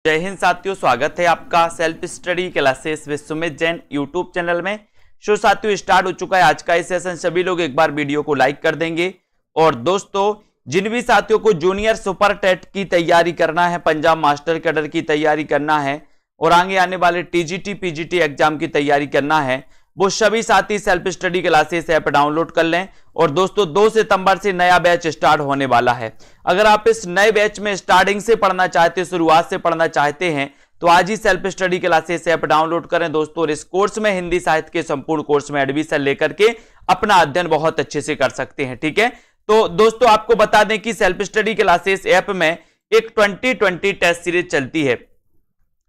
जय हिंद साथियों, स्वागत है आपका self study classes with Sumit Jain YouTube channel में। शो साथियों स्टार्ट हो चुका है आज का ये सेशन। सभी लोग एक बार वीडियो को लाइक कर देंगे। और दोस्तों, जिन भी साथियों को जूनियर सुपर टेट की तैयारी करना है, पंजाब मास्टर कैडर की तैयारी करना है और आगे आने वाले टीजीटी पीजीटी एग्जाम की तैयारी करना है, वो सभी साथी self study classes app download कर लें। और दोस्तों 2 सितंबर से नया बैच स्टार्ट होने वाला है। अगर आप इस नए बैच में स्टार्टिंग से पढ़ना चाहते हैं, शुरुआत से पढ़ना चाहते हैं, तो आज ही self study classes app download करें दोस्तों। और इस कोर्स में हिंदी साहित्य के संपूर्ण कोर्स में एडमिशन लेकर के अपना अध्ययन बहुत अच्छे से कर सकते हैं। ठीक है, तो दोस्तों आपको बता दें कि सेल्फ स्टडी क्लासेस ऐप में एक 2020 टेस्ट सीरीज चलती है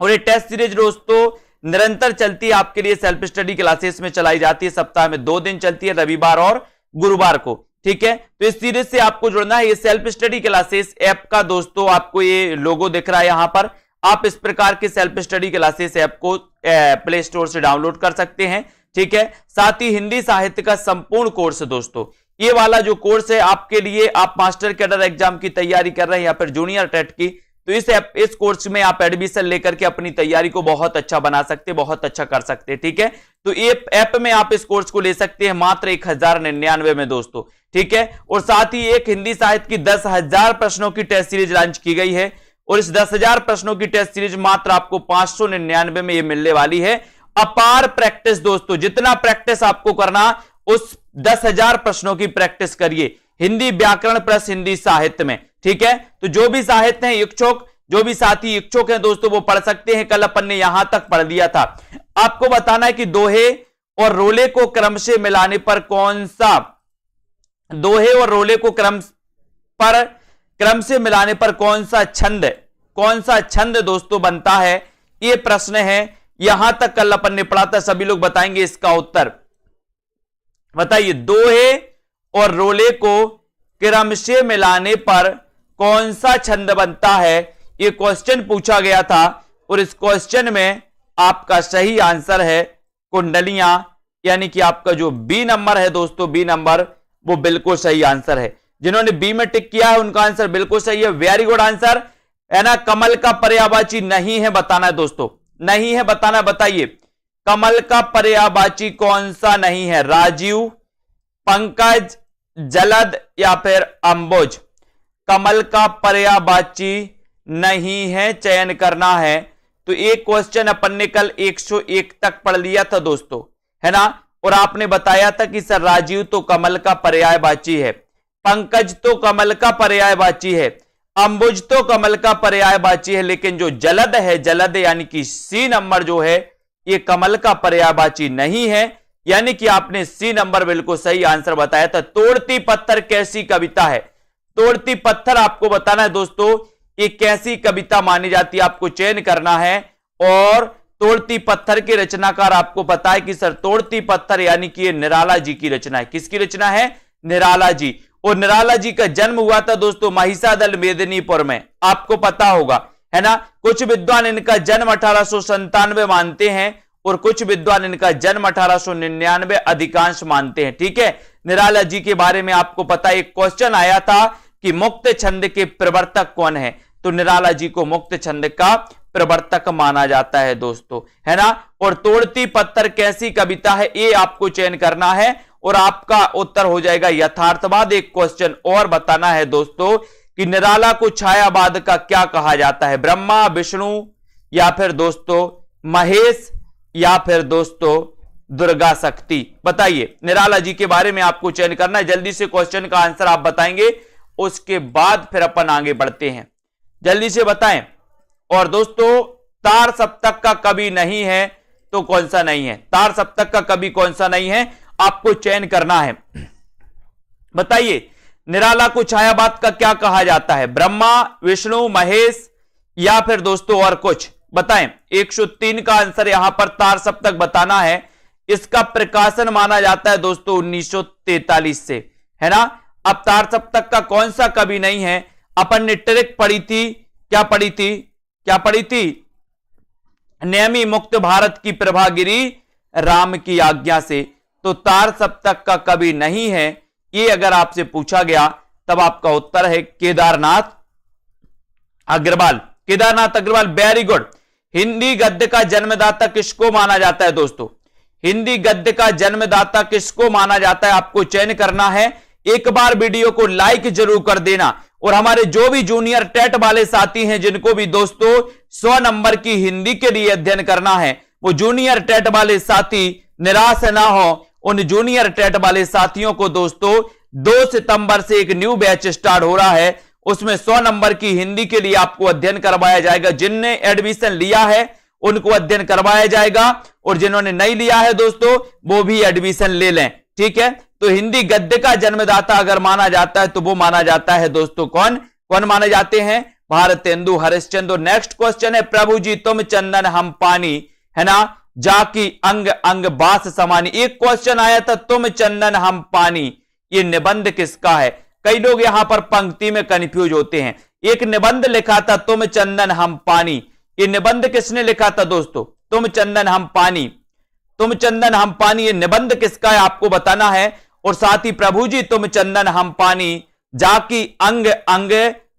और ये टेस्ट सीरीज दोस्तों निरंतर चलती है। आपके लिए सेल्फ स्टडी क्लासेस में चलाई जाती है। सप्ताह में 2 दिन चलती है, रविवार और गुरुवार को। ठीक है, तो इस सीरीज से आपको जुड़ना है। ये सेल्फ स्टडी क्लासेस ऐप का दोस्तों आपको ये लोगो दिख रहा है यहां पर। आप इस प्रकार के सेल्फ स्टडी क्लासेस ऐप को प्ले स्टोर से डाउनलोड कर सकते हैं। ठीक है, साथ ही हिंदी साहित्य का संपूर्ण कोर्स दोस्तों, ये वाला जो कोर्स है आपके लिए, आप मास्टर कैडर एग्जाम की तैयारी कर रहे हैं या फिर जूनियर टेट की, तो इस कोर्स में आप एडमिशन लेकर के अपनी तैयारी को बहुत अच्छा बना सकते हैं, बहुत अच्छा कर सकते हैं। ठीक है, तो ये ऐप में आप इस कोर्स को ले सकते हैं मात्र 1099 में दोस्तों। ठीक है, और साथ ही एक हिंदी साहित्य की 10,000 प्रश्नों की टेस्ट सीरीज लॉन्च की गई है और इस 10,000 प्रश्नों की टेस्ट सीरीज मात्र आपको 599 में ये मिलने वाली है। अपार प्रैक्टिस दोस्तों, जितना प्रैक्टिस आपको करना उस 10,000 प्रश्नों की प्रैक्टिस करिए हिंदी व्याकरण प्लस हिंदी साहित्य में। ठीक है, तो जो भी साहित्य हैं इच्छुक, जो भी साथी इच्छुक हैं दोस्तों, वो पढ़ सकते हैं। कल अपन ने यहां तक पढ़ लिया था। आपको बताना है कि दोहे और रोले को क्रम से मिलाने पर कौन सा, दोहे और रोले को क्रम से मिलाने पर कौन सा छंद दोस्तों बनता है, ये प्रश्न है। यहां तक कल अपन ने पढ़ा था, सभी लोग बताएंगे इसका उत्तर। बताइए, दोहे और रोले को क्रम से मिलाने पर कौन सा छंद बनता है, ये क्वेश्चन पूछा गया था। और इस क्वेश्चन में आपका सही आंसर है कुंडलियां, यानी कि आपका जो बी नंबर है दोस्तों, बी नंबर वो बिल्कुल सही आंसर है। जिन्होंने बी में टिक किया है उनका आंसर बिल्कुल सही है, वेरी गुड आंसर है ना। कमल का पर्यायवाची नहीं है बताना है दोस्तों, नहीं है बताना। बताइए कमल का पर्यायवाची कौन सा नहीं है, राजीव, पंकज, जलद या फिर अंबुज। कमल का पर्यायवाची नहीं है, चयन करना है। तो एक क्वेश्चन अपन ने कल 101 तक पढ़ लिया था दोस्तों, है ना। और आपने बताया था कि सर राजीव तो कमल का पर्यायवाची है, पंकज तो कमल का पर्यायवाची है, अंबुज तो कमल का पर्यायवाची है, लेकिन जो जलद है, जलद यानी कि सी नंबर जो है, ये कमल का पर्यायवाची नहीं है। यानी कि आपने सी नंबर बिल्कुल सही आंसर बताया था। तोड़ती पत्थर कैसी कविता है, तोड़ती पत्थर आपको बताना है दोस्तों ये कैसी कविता मानी जाती है, आपको चयन करना है। और तोड़ती पत्थर के रचनाकार आपको पता है कि सर तोड़ती पत्थर यानी कि ये निराला जी की रचना है। किसकी रचना है, निराला जी। और निराला जी का जन्म हुआ था दोस्तों महिषादल मेदिनीपुर में, आपको पता होगा, है ना। कुछ विद्वान इनका जन्म 1897 मानते हैं और कुछ विद्वान इनका जन्म 1899 अधिकांश मानते हैं। ठीक है, निराला जी के बारे में आपको पता, एक क्वेश्चन आया था कि मुक्त छंद के प्रवर्तक कौन है, तो निराला जी को मुक्त छंद का प्रवर्तक माना जाता है दोस्तों, है ना। और तोड़ती पत्थर कैसी कविता है, ये आपको चयन करना है और आपका उत्तर हो जाएगा यथार्थवाद। एक क्वेश्चन और बताना है दोस्तों कि निराला को छायावाद का क्या कहा जाता है, ब्रह्मा, विष्णु या फिर दोस्तों महेश या फिर दोस्तों दुर्गा शक्ति। बताइए, निराला जी के बारे में आपको चयन करना है। जल्दी से क्वेश्चन का आंसर आप बताएंगे, उसके बाद फिर अपन आगे बढ़ते हैं, जल्दी से बताएं। और दोस्तों तार सप्तक का कवि नहीं है तो कौन सा नहीं है, तार सप्तक का कवि कौन सा नहीं है, आपको चयन करना है। बताइए, निराला को छायावाद का क्या कहा जाता है, ब्रह्मा, विष्णु, महेश या फिर दोस्तों और कुछ, बताएं। 103 का आंसर यहां पर तार सप्तक बताना है। इसका प्रकाशन माना जाता है दोस्तों 1943 से, है ना। अब तार सप्तक का कौन सा कवि नहीं है, अपन ने ट्रिक पढ़ी थी, क्या पढ़ी थी, क्या पढ़ी थी, नेमी मुक्त भारत की प्रभागिरी राम की आज्ञा से। तो तार सप्तक का कवि नहीं है, ये अगर आपसे पूछा गया तब आपका उत्तर है केदारनाथ अग्रवाल। Kedarnath Agrawal, very good. हिंदी गद्य का जन्मदाता किसको माना जाता है दोस्तों? हिंदी गद्य का जन्मदाता किसको माना जाता है, आपको चयन करना है। एक बार वीडियो को लाइक जरूर कर देना। और हमारे जो भी जूनियर टेट वाले साथी हैं, जिनको भी दोस्तों 100 नंबर की हिंदी के लिए अध्ययन करना है, वो जूनियर टेट वाले साथी निराश ना हो। उन जूनियर टेट वाले साथियों को दोस्तों 2 सितंबर से एक न्यू बैच स्टार्ट हो रहा है, उसमें 100 नंबर की हिंदी के लिए आपको अध्ययन करवाया जाएगा। जिनने एडमिशन लिया है उनको अध्ययन करवाया जाएगा, और जिन्होंने नहीं लिया है दोस्तों वो भी एडमिशन ले लें, ठीक है। तो हिंदी गद्य का जन्मदाता अगर माना जाता है तो वो माना जाता है दोस्तों कौन कौन माने जाते हैं? भारतेंदु हरिश्चंद्र। नेक्स्ट क्वेश्चन है, प्रभु जी तुम चंदन हम पानी, है ना, जाकी अंग अंग बास समानी। एक क्वेश्चन आया था, तुम चंदन हम पानी, ये निबंध किसका है? कई लोग यहां पर पंक्ति में कंफ्यूज होते हैं। एक निबंध लिखा था, तुम चंदन हम पानी, ये निबंध किसने लिखा था दोस्तों? तुम चंदन हम पानी, तुम चंदन हम पानी, ये निबंध किसका है आपको बताना है। और साथ ही प्रभु जी तुम चंदन हम पानी, जाकी अंग अंग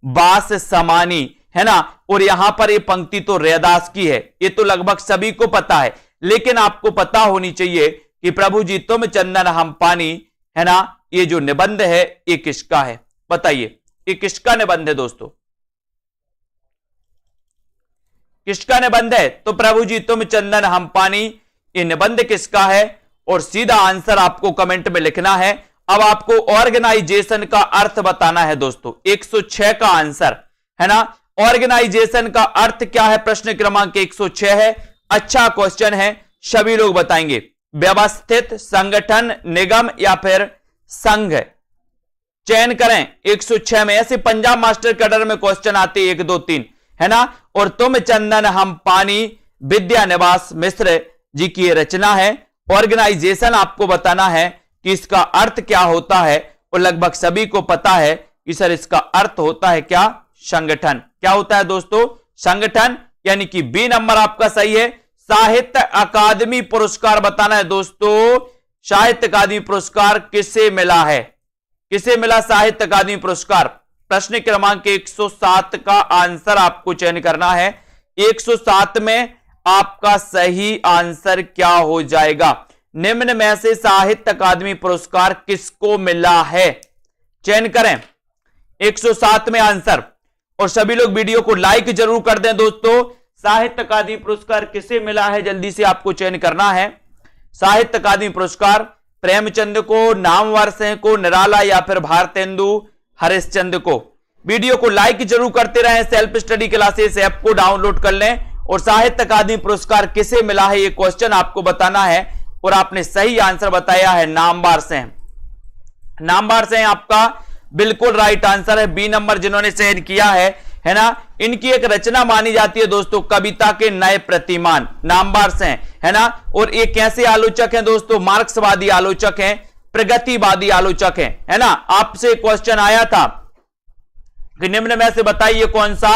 बास समानी, है ना। और यहां पर ये पंक्ति तो रैदास की है, ये तो लगभग सभी को पता है, लेकिन आपको पता होनी चाहिए कि प्रभु जी तुम चंदन हम पानी, है ना, ये जो निबंध है ये किसका है? बताइए, ये किसका निबंध है दोस्तों? किसका निबंध है? तो प्रभु जी तुम चंदन हम पानी, ये निबंध किसका है? और सीधा आंसर आपको कमेंट में लिखना है। अब आपको ऑर्गेनाइजेशन का अर्थ बताना है दोस्तों। 106 का आंसर, है ना। ऑर्गेनाइजेशन का अर्थ क्या है? प्रश्न क्रमांक 106 है। अच्छा क्वेश्चन है, सभी लोग बताएंगे। व्यवस्थित, संगठन, निगम या फिर संघ, चयन करें 106 में। ऐसे पंजाब मास्टर कैडर में क्वेश्चन आते 1 2 3, है ना। और तुम चंदन हम पानी विद्या निवास मिश्र जी की ये रचना है। ऑर्गेनाइजेशन आपको बताना है कि इसका अर्थ क्या होता है, और लगभग सभी को पता है कि सर इसका अर्थ होता है क्या? संगठन। क्या होता है दोस्तों? संगठन, यानी कि बी नंबर आपका सही है। साहित्य अकादमी पुरस्कार बताना है दोस्तों। साहित्य अकादमी पुरस्कार किसे मिला है? किसे मिला साहित्य अकादमी पुरस्कार? प्रश्न क्रमांक 107 का आंसर आपको चयन करना है। 107 में आपका सही आंसर क्या हो जाएगा? निम्न में से साहित्य अकादमी पुरस्कार किसको मिला है? चयन करें 107 में आंसर। और सभी लोग वीडियो को लाइक जरूर कर दें दोस्तों। साहित्य अकादमी पुरस्कार किसे मिला है जल्दी से आपको चयन करना है। साहित्य अकादमी पुरस्कार प्रेमचंद को, नामवर सिंह को, निराला या फिर भारतेंदु हरिश्चंद्र को। वीडियो को लाइक जरूर करते रहें। सेल्फ स्टडी क्लासेस ऐप को डाउनलोड कर लें। और साहित्य अकादमी पुरस्कार किसे मिला है ये क्वेश्चन आपको बताना है। और आपने सही आंसर बताया है नामवर सिंह। नामवर सिंह आपका बिल्कुल राइट आंसर है। बी नंबर जिन्होंने चयन किया है ना। इनकी एक रचना मानी जाती है दोस्तों, कविता के नए प्रतिमान, नामवर सिंह, है ना। और ये कैसे आलोचक हैं दोस्तों? मार्क्सवादी आलोचक हैं, प्रगतिवादी आलोचक हैं, है ना। आपसे क्वेश्चन आया था कि निम्न में से बताइए कौन सा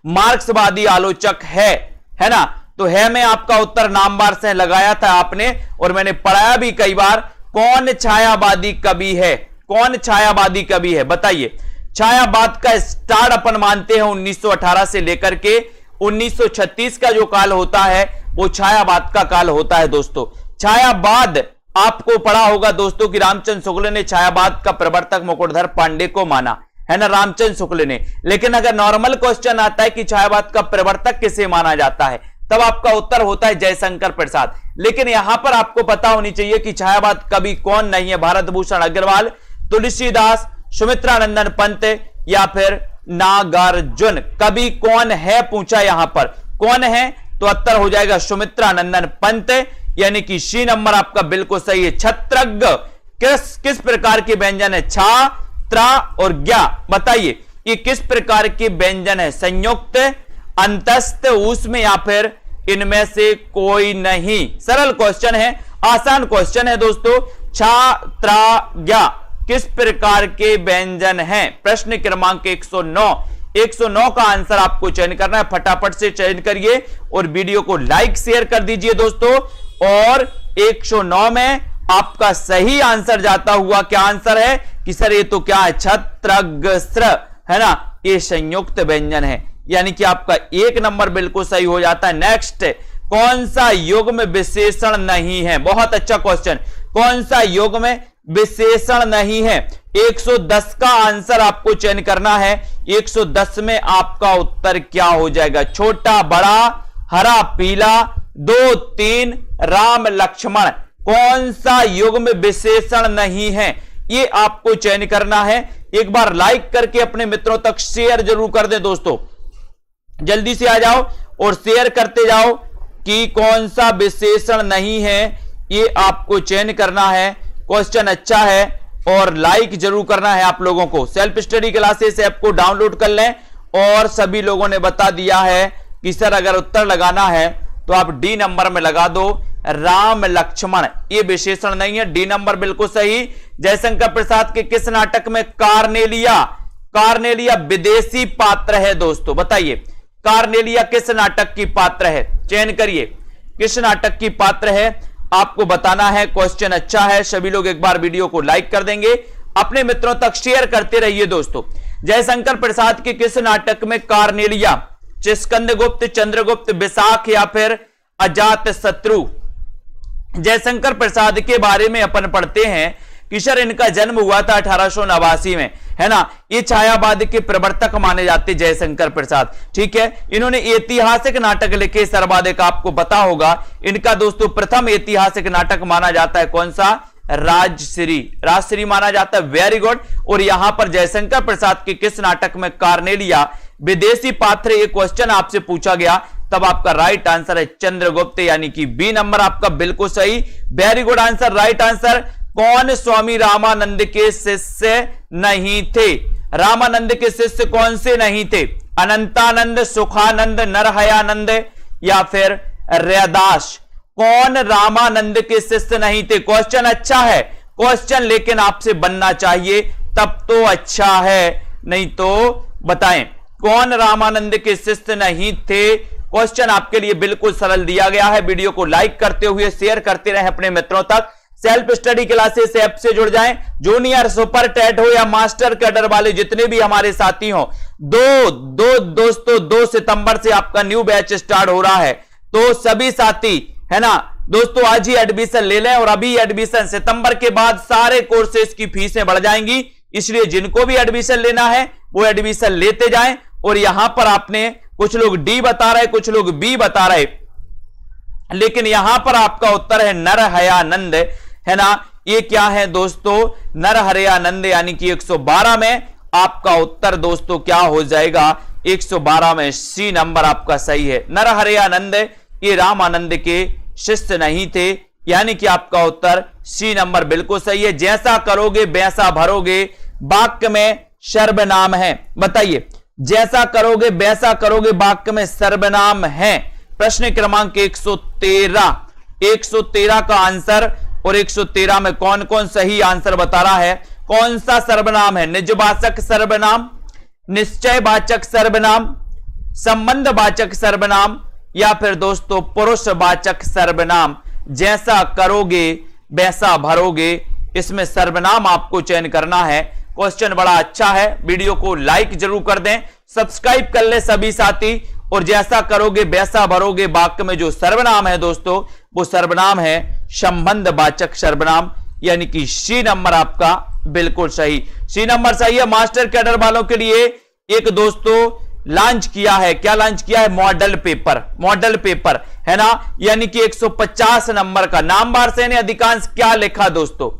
मार्क्सवादी आलोचक है ना। तो है में आपका उत्तर नामवर सिंह लगाया था आपने, और मैंने पढ़ाया भी कई बार। कौन छायावादी कवि है? कौन छायावादी कवि है बताइए। छायावाद का स्टार्ट अपन मानते हैं 1918 से लेकर के 1936 का जो काल होता है वो छायावाद का काल होता है दोस्तों। छायावाद आपको पढ़ा होगा दोस्तों कि रामचंद्र शुक्ल ने छायावाद का प्रवर्तक मुकुटधर पांडे को माना, है ना, रामचंद्र शुक्ल ने। लेकिन अगर नॉर्मल क्वेश्चन आता है कि छायावाद का प्रवर्तक किसे माना जाता है, तब आपका उत्तर होता है जयशंकर प्रसाद। लेकिन यहां पर आपको पता होनी चाहिए कि छायावाद कवि कौन नहीं है। भारत भूषण अग्रवाल, तुलसीदास, सुमित्रानंदन पंत या फिर नागार्जुन। कवि कौन है पूछा, यहां पर कौन है, तो उत्तर हो जाएगा सुमित्रानंदन पंत, यानी कि सी नंबर आपका बिल्कुल सही है। छत्रज्ञ किस प्रकार के व्यंजन है? छा, त्रा और ज्ञा, बताइए ये किस प्रकार के व्यंजन है? संयुक्त, अंतस्थ, ऊष्म या फिर इनमें से कोई नहीं। सरल क्वेश्चन है, आसान क्वेश्चन है दोस्तों। छा, त्रा, ज्ञा किस प्रकार के व्यंजन हैं? प्रश्न क्रमांक 109। 109 का आंसर आपको चयन करना है। फटाफट से चयन करिए और वीडियो को लाइक शेयर कर दीजिए दोस्तों। और 109 में आपका सही आंसर जाता हुआ क्या आंसर है कि सर ये तो क्या है? छत्रग्र, है ना, ये संयुक्त व्यंजन है। यानी कि आपका 1 नंबर बिल्कुल सही हो जाता है। नेक्स्ट, कौन सा युग्म विशेषण नहीं है? बहुत अच्छा क्वेश्चन। कौन सा युग्म विशेषण नहीं है? 110 का आंसर आपको चयन करना है। 110 में आपका उत्तर क्या हो जाएगा? छोटा बड़ा, हरा पीला, 2 3, राम लक्ष्मण। कौन सा युग्म विशेषण नहीं है, ये आपको चयन करना है। एक बार लाइक करके अपने मित्रों तक शेयर जरूर कर दें दोस्तों, जल्दी से आ जाओ और शेयर करते जाओ कि कौन सा विशेषण नहीं है, ये आपको चयन करना है। क्वेश्चन अच्छा है और लाइक जरूर करना है आप लोगों को। सेल्फ स्टडी क्लासेस ऐप को डाउनलोड कर लें। और सभी लोगों ने बता दिया है कि सर अगर उत्तर लगाना है तो आप डी नंबर में लगा दो, राम लक्ष्मण। ये विशेषण नहीं है, डी नंबर बिल्कुल सही। जयशंकर प्रसाद के किस नाटक में कार्नेलिया विदेशी पात्र है दोस्तों? बताइए, कार्नेलिया किस नाटक की पात्र है? चयन करिए, किस नाटक की पात्र है, आपको बताना है। क्वेश्चन अच्छा है, सभी लोग एक बार वीडियो को लाइक कर देंगे, अपने मित्रों तक शेयर करते रहिए दोस्तों। जयशंकर प्रसाद के किस नाटक में कार्नेलिया, स्कंदगुप्त, चंद्रगुप्त, विशाख या फिर अजात शत्रु? जयशंकर प्रसाद के बारे में अपन पढ़ते हैं कि सर इनका जन्म हुआ था 1889 में, है ना। ये छायावाद के प्रवर्तक माने जाते जयशंकर प्रसाद, ठीक है। इन्होंने ऐतिहासिक नाटक लिखे, सर्वाधिक आपको पता होगा। इनका दोस्तों प्रथम ऐतिहासिक नाटक माना जाता है कौन सा? राजश्री माना जाता है। Very good. और यहां पर जयशंकर प्रसाद के किस नाटक में कार्नेलिया विदेशी पात्र, ये क्वेश्चन आपसे पूछा गया, तब आपका राइट आंसर है चंद्रगुप्त, यानी कि बी नंबर आपका बिल्कुल सही। Very good answer, right answer. कौन स्वामी रामानंद के शिष्य नहीं थे? रामानंद के शिष्य कौन से नहीं थे? अनंतानंद, सुखानंद, नरहयानंद या फिर रैदास? कौन रामानंद के शिष्य नहीं थे? क्वेश्चन अच्छा है, क्वेश्चन लेकिन आपसे बनना चाहिए तब तो अच्छा है, नहीं तो बताएं कौन रामानंद के शिष्य नहीं थे। क्वेश्चन आपके लिए बिल्कुल सरल दिया गया है। वीडियो को लाइक करते हुए शेयर करते रहे अपने मित्रों तक। सेल्फ स्टडी क्लासेस ऐप से जुड़ जाएं। जूनियर, सुपर टेट हो या मास्टर कैडर वाले जितने भी हमारे साथी हो, दोस्तों 2 सितंबर से आपका न्यू बैच स्टार्ट हो रहा है, तो सभी साथी, है ना दोस्तों, आज ही एडमिशन ले लें। और अभी एडमिशन, सितंबर के बाद सारे कोर्सेज की फीसें बढ़ जाएंगी, इसलिए जिनको भी एडमिशन लेना है वो एडमिशन लेते जाएं। और यहां पर आपने, कुछ लोग डी बता रहे, कुछ लोग बी बता रहे, लेकिन यहां पर आपका उत्तर है नरहयानंद, है ना। ये क्या है दोस्तों? नरहयानंद, यानी कि 112 में आपका उत्तर दोस्तों क्या हो जाएगा? 112 में सी नंबर आपका सही है। नरहयानंद ये रामानंद के शिष्य नहीं थे, यानी कि आपका उत्तर सी नंबर बिल्कुल सही है। जैसा करोगे वैसा भरोगे वाक्य में सर्वनाम है। बताइए, जैसा करोगे वैसा करोगे वाक्य में सर्वनाम है। प्रश्न क्रमांक 113 का आंसर, और 113 में कौन कौन सही आंसर बता रहा है? कौन सा सर्वनाम है? निजवाचक सर्वनाम, निश्चयवाचक सर्वनाम, संबंधवाचक सर्वनाम या फिर दोस्तों पुरुषवाचक सर्वनाम? जैसा करोगे वैसा भरोगे, इसमें सर्वनाम आपको चयन करना है। क्वेश्चन बड़ा अच्छा है, वीडियो को लाइक जरूर कर दें, सब्सक्राइब कर ले सभी साथी। और जैसा करोगे वैसा भरोगे वाक्य में जो सर्वनाम है दोस्तों, वो सर्वनाम है संबंधवाचक सर्वनाम, यानी कि सी नंबर आपका बिल्कुल सही। सी नंबर सही है। मास्टर कैडर वालों के लिए एक दोस्तों लॉन्च किया है, क्या लॉन्च किया है? मॉडल पेपर, है ना, यानी कि 150 नंबर का। नामवार सैन्य अधिकांश क्या लिखा दोस्तों?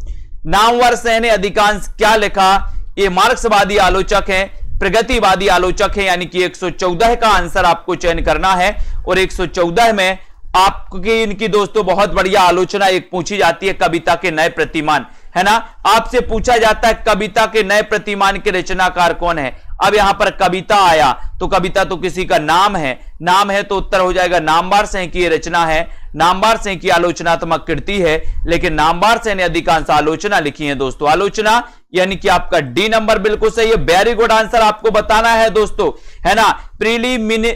नामवर सैन्य अधिकांश क्या लिखा? ये मार्क्सवादी आलोचक हैं, प्रगतिवादी आलोचक हैं, यानी कि 114 का आंसर आपको चयन करना है। और 114 में आपकी इनकी दोस्तों बहुत बढ़िया आलोचना एक पूछी जाती है, कविता के नए प्रतिमान, है ना। आपसे पूछा जाता है कविता के नए प्रतिमान के रचनाकार कौन है। अब यहां पर कविता आया तो कविता तो किसी का नाम है तो उत्तर हो जाएगा नामवार सैन्य की रचना है। नामवार सैन्य की आलोचनात्मक कृति है, लेकिन नामवार सैन्य ने अधिकांश आलोचना लिखी है दोस्तों। आलोचना, यानी कि आपका डी नंबर बिल्कुल सही है। वेरी गुड आंसर आपको बताना है दोस्तों, है ना। प्रीलिमिनरी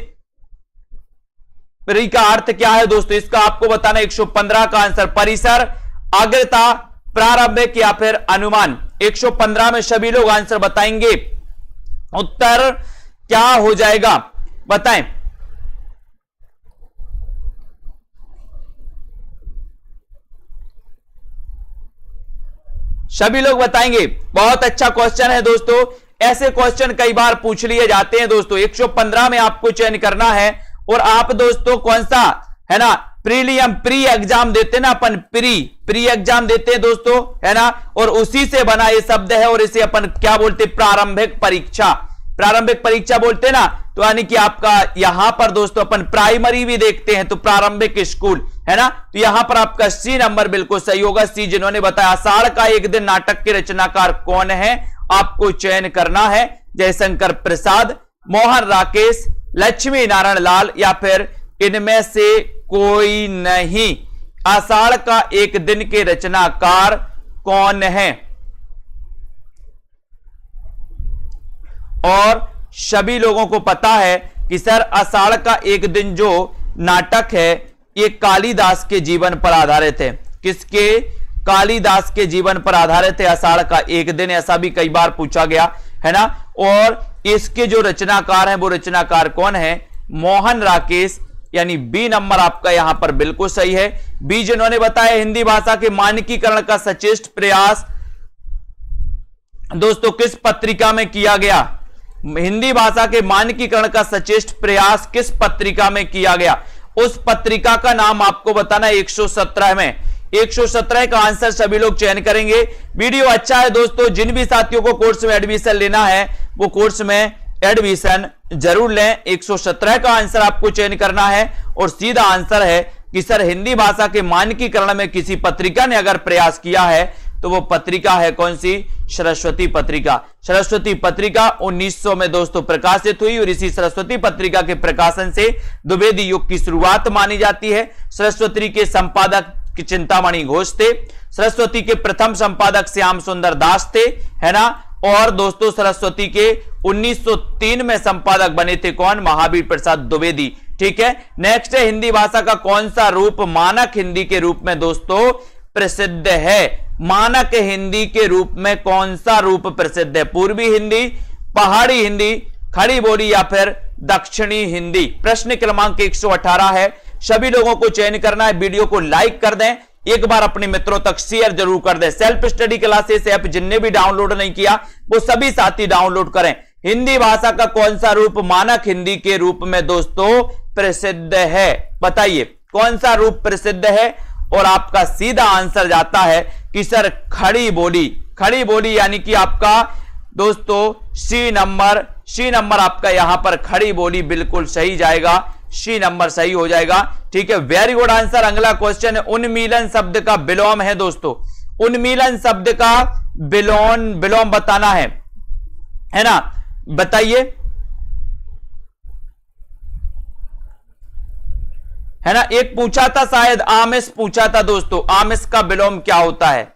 का अर्थ क्या है दोस्तों? इसका आपको बताना। 115 का आंसर परिसर, अग्रता, प्रारंभिक या फिर अनुमान। 115 में सभी लोग आंसर बताएंगे। उत्तर क्या हो जाएगा? बताएं। सभी लोग बताएंगे। बहुत अच्छा क्वेश्चन है दोस्तों, ऐसे क्वेश्चन कई बार पूछ लिए जाते हैं दोस्तों। 115 में आपको चयन करना है और आप दोस्तों कौन सा है ना, प्रीलियम प्री एग्जाम देते ना अपन, प्री एग्जाम देते हैं दोस्तों, है ना, और उसी से बना ये शब्द है और इसे अपन क्या बोलते हैं, प्रारंभिक परीक्षा। प्रारंभिक परीक्षा बोलते हैं ना, तो यानी कि आपका यहां पर दोस्तों अपन प्राइमरी भी देखते हैं तो प्रारंभिक स्कूल, है ना, तो यहां पर आपका सी नंबर बिल्कुल सही होगा, सी। जिन्होंने बताया आषाढ़ का एक दिन नाटक के रचनाकार कौन है, आपको चयन करना है। जयशंकर प्रसाद, मोहन राकेश, लक्ष्मी नारायण लाल या फिर इनमें से कोई नहीं। आषाढ़ का एक दिन के रचनाकार कौन है? और सभी लोगों को पता है कि सर आषाढ़ का एक दिन जो नाटक है ये कालिदास के जीवन पर आधारित है। किसके? कालिदास के जीवन पर आधारित है आषाढ़ का एक दिन, ऐसा भी कई बार पूछा गया है ना। और इसके जो रचनाकार हैं वो रचनाकार कौन है? मोहन राकेश, यानी बी नंबर आपका यहां पर बिल्कुल सही है। बी जिन्होंने बताया हिंदी भाषा के मानकीकरण का सचेष्ट प्रयास दोस्तों किस पत्रिका में किया गया? हिंदी भाषा के मानकीकरण का सचेष्ट प्रयास किस पत्रिका में किया गया? उस पत्रिका का नाम आपको बताना 117 में। 117 का आंसर सभी लोग चयन करेंगे। वीडियो अच्छा है दोस्तों, जिन भी साथियों को कोर्स में एडमिशन लेना है वो कोर्स में एडमिशन जरूर लें। 117 का आंसर आपको चयन करना है और सीधा आंसर है कि सर हिंदी भाषा के मानकीकरण में किसी पत्रिका ने अगर प्रयास किया है तो वो पत्रिका है कौन सी? सरस्वती पत्रिका। सरस्वती पत्रिका 1900 में दोस्तों प्रकाशित हुई और इसी सरस्वती पत्रिका के प्रकाशन से द्विवेदी युग की शुरुआत मानी जाती है। सरस्वती के संपादक चिंतामणि घोष थे। सरस्वती के प्रथम संपादक श्याम सुंदर दास थे, है ना। और दोस्तों सरस्वती के 1903 में संपादक बने थे कौन? महावीर प्रसाद द्विवेदी। ठीक है, नेक्स्ट है हिंदी भाषा का कौन सा रूप मानक हिंदी के रूप में दोस्तों प्रसिद्ध है? मानक हिंदी के रूप में कौन सा रूप प्रसिद्ध है? पूर्वी हिंदी, पहाड़ी हिंदी, खड़ी बोली या फिर दक्षिणी हिंदी? प्रश्न क्रमांक 118 है। सभी लोगों को चयन करना है। वीडियो को लाइक कर दें, एक बार अपने मित्रों तक शेयर जरूर कर दें। सेल्फ स्टडी क्लासेस ऐप जिनने भी डाउनलोड नहीं किया वो सभी साथी डाउनलोड करें। हिंदी भाषा का कौन सा रूप मानक हिंदी के रूप में दोस्तों प्रसिद्ध है? बताइए कौन सा रूप प्रसिद्ध है? और आपका सीधा आंसर जाता है कि सर खड़ी बोली। खड़ी बोली यानी कि आपका दोस्तों सी नंबर आपका यहां पर खड़ी बोली बिल्कुल सही जाएगा, सी नंबर सही हो जाएगा। ठीक है, वेरी गुड आंसर। अगला क्वेश्चन है उन्मीलन शब्द का विलोम है दोस्तों। उन्मीलन शब्द का विलोम बताना है ना, बताइए, है ना। एक पूछा था शायद, आमिष पूछा था दोस्तों, आमिष का विलोम क्या होता है?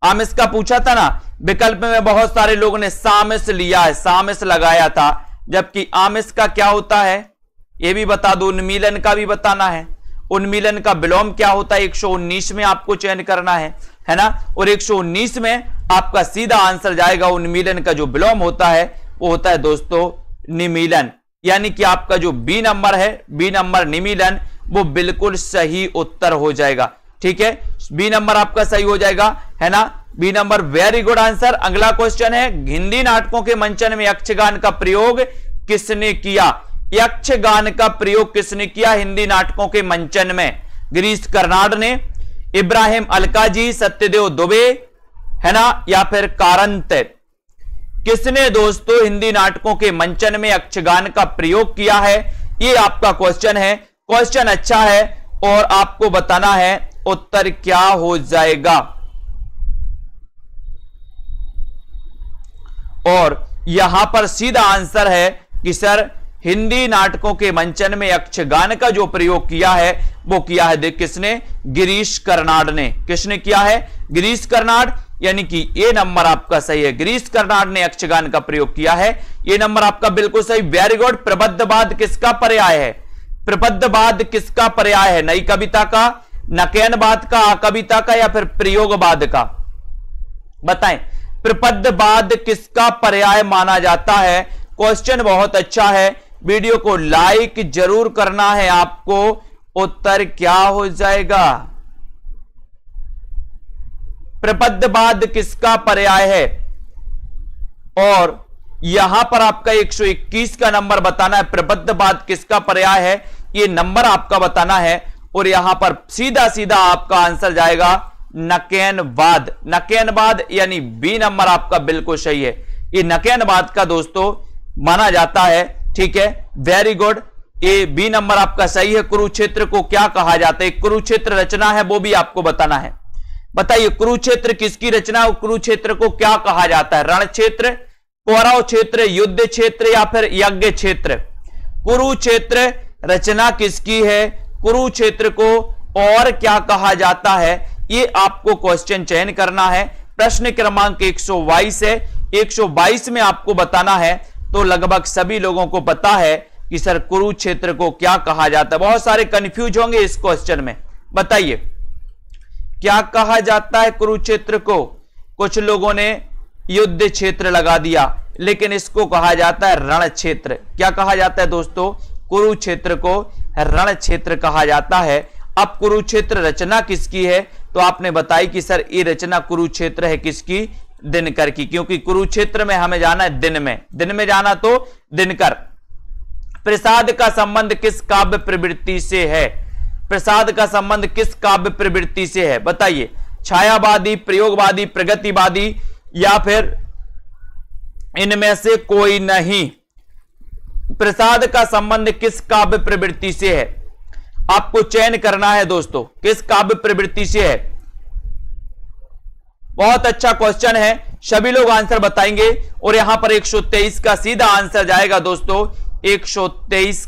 आमिष का पूछा था ना। विकल्प में बहुत सारे लोगों ने सामिष लिया है, सामिष लगाया था, जबकि आमिष का क्या होता है ये भी बता दो। उन्मीलन का भी बताना है। उन्मीलन का विलोम क्या होता है? 119 में आपको चयन करना है ना। और 119 में आपका सीधा आंसर जाएगा। उन्मीलन का जो विलोम होता है वो होता है दोस्तों निमीलन, यानी कि आपका जो बी नंबर है, बी नंबर निमीलन, वो बिल्कुल सही उत्तर हो जाएगा। ठीक है, बी नंबर आपका सही हो जाएगा, है ना। B number very good answer. अगला क्वेश्चन है हिंदी नाटकों के मंचन में यक्षगान का प्रयोग किसने किया? यक्षगान का प्रयोग किसने किया हिंदी नाटकों के मंचन में? गिरीश कर्नाड ने, इब्राहिम अलकाजी, सत्यदेव दुबे, है ना, या फिर कारंत? किसने दोस्तों हिंदी नाटकों के मंचन में यक्षगान का प्रयोग किया है? ये आपका क्वेश्चन है। क्वेश्चन अच्छा है और आपको बताना है उत्तर क्या हो जाएगा। और यहां पर सीधा आंसर है कि सर हिंदी नाटकों के मंचन में यक्षगान का जो प्रयोग किया है वो किया है किसने? गिरीश कर्नाड ने। किसने किया है? गिरीश कर्नाड, यानी कि ये नंबर आपका सही है। गिरीश कर्नाड ने यक्षगान का प्रयोग किया है, ये नंबर आपका बिल्कुल सही। Very good. प्रबद्धवाद किसका पर्याय है? प्रबद्धवाद किसका पर्याय है? नई कविता का, नकेनवाद का, कविता का, या फिर प्रयोगवाद का? बताएं, प्रबद्धवाद किसका पर्याय माना जाता है? क्वेश्चन बहुत अच्छा है। वीडियो को लाइक जरूर करना है आपको। उत्तर क्या हो जाएगा? प्रपद्यवाद किसका पर्याय है? और यहां पर आपका 121 का नंबर बताना है। प्रपद्यवाद किसका पर्याय है, ये नंबर आपका बताना है। और यहां पर सीधा सीधा आपका आंसर जाएगा नकेनवाद। नकेनवाद यानी बी नंबर आपका बिल्कुल सही है। ये नकेनवाद का दोस्तों माना जाता है। ठीक है, वेरी गुड। ये बी नंबर आपका सही है। कुरुक्षेत्र को क्या कहा जाता है? कुरुक्षेत्र रचना है, वो भी आपको बताना है। बताइए कुरुक्षेत्र किसकी रचना है? कुरुक्षेत्र को क्या कहा जाता है? रण क्षेत्र, कौरव क्षेत्र, युद्ध क्षेत्र या फिर यज्ञ क्षेत्र? कुरुक्षेत्र रचना किसकी है? कुरुक्षेत्र को और क्या कहा जाता है? ये आपको क्वेश्चन चयन करना है। प्रश्न क्रमांक 122 है। 122 में आपको बताना है। तो लगभग सभी लोगों को पता है कि सर कुरुक्षेत्र को क्या कहा जाता है। बहुत सारे कंफ्यूज होंगे इस क्वेश्चन में। बताइए क्या कहा जाता है कुरुक्षेत्र को? कुछ लोगों ने युद्ध क्षेत्र लगा दिया, लेकिन इसको कहा जाता है रण क्षेत्र। क्या कहा जाता है दोस्तों? कुरुक्षेत्र को रण क्षेत्र कहा जाता है। अब कुरुक्षेत्र रचना किसकी है? तो आपने बताई कि सर ये रचना कुरुक्षेत्र है किसकी? दिनकर की। क्योंकि कुरुक्षेत्र में हमें जाना है दिन में जाना तो दिनकर। प्रसाद का संबंध किस काव्य प्रवृत्ति से है? प्रसाद का संबंध किस काव्य प्रवृत्ति से है? बताइए, छायावादी, प्रयोगवादी, प्रगतिवादी या फिर इनमें से कोई नहीं? प्रसाद का संबंध किस काव्य प्रवृत्ति से है? आपको चयन करना है दोस्तों, किस काव्य प्रवृत्ति से है। बहुत अच्छा क्वेश्चन है, सभी लोग आंसर बताएंगे। और यहां पर 123 का सीधा आंसर जाएगा दोस्तों। 123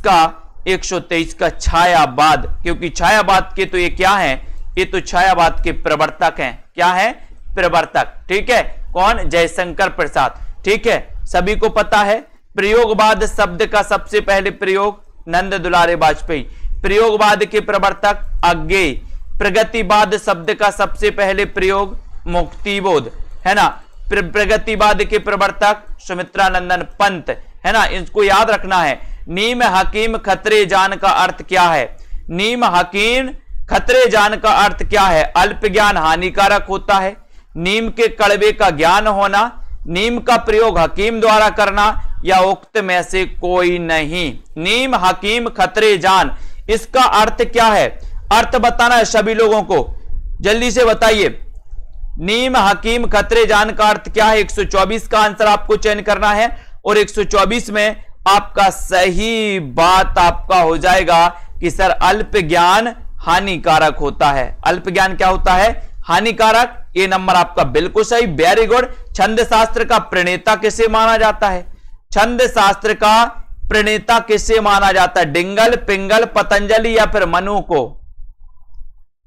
का छायावाद। क्योंकि छायावाद के तो ये क्या है? ये तो छायावाद के प्रवर्तक हैं। क्या है? प्रवर्तक। ठीक है, कौन? जयशंकर प्रसाद। ठीक है, सभी को पता है। प्रयोगवाद शब्द का सबसे पहले प्रयोग नंद दुलारे वाजपेयी। प्रयोगवाद के प्रवर्तक अज्ञेय। प्रगतिवाद शब्द का सबसे पहले प्रयोग मुक्तिबोध, है ना। प्रगतिवाद के प्रवर्तक सुमित्रानंदन पंत, है ना। इसको याद रखना है। नीम हकीम खतरे जान का अर्थ क्या है? नीम हकीम खतरे जान का अर्थ क्या है? अल्प ज्ञान हानिकारक होता है। नीम के कड़वे का ज्ञान होना। नीम का प्रयोग हकीम द्वारा करना या उक्त में से कोई नहीं। नीम हकीम खतरे जान, इसका अर्थ क्या है? अर्थ बताना है सभी लोगों को, जल्दी से बताइए। नीम हकीम खतरे जान का अर्थ क्या है? 124 का आंसर आपको चयन करना है। और 124 में आपका सही बात आपका हो जाएगा कि सर अल्प ज्ञान हानिकारक होता है। अल्प ज्ञान क्या होता है? हानिकारक। ये नंबर आपका बिल्कुल सही, वेरी गुड। छंद शास्त्र का प्रणेता किसे माना जाता है? छंद शास्त्र का प्रणेता किसे माना जाता है? डिंगल, पिंगल, पतंजलि या फिर मनु को?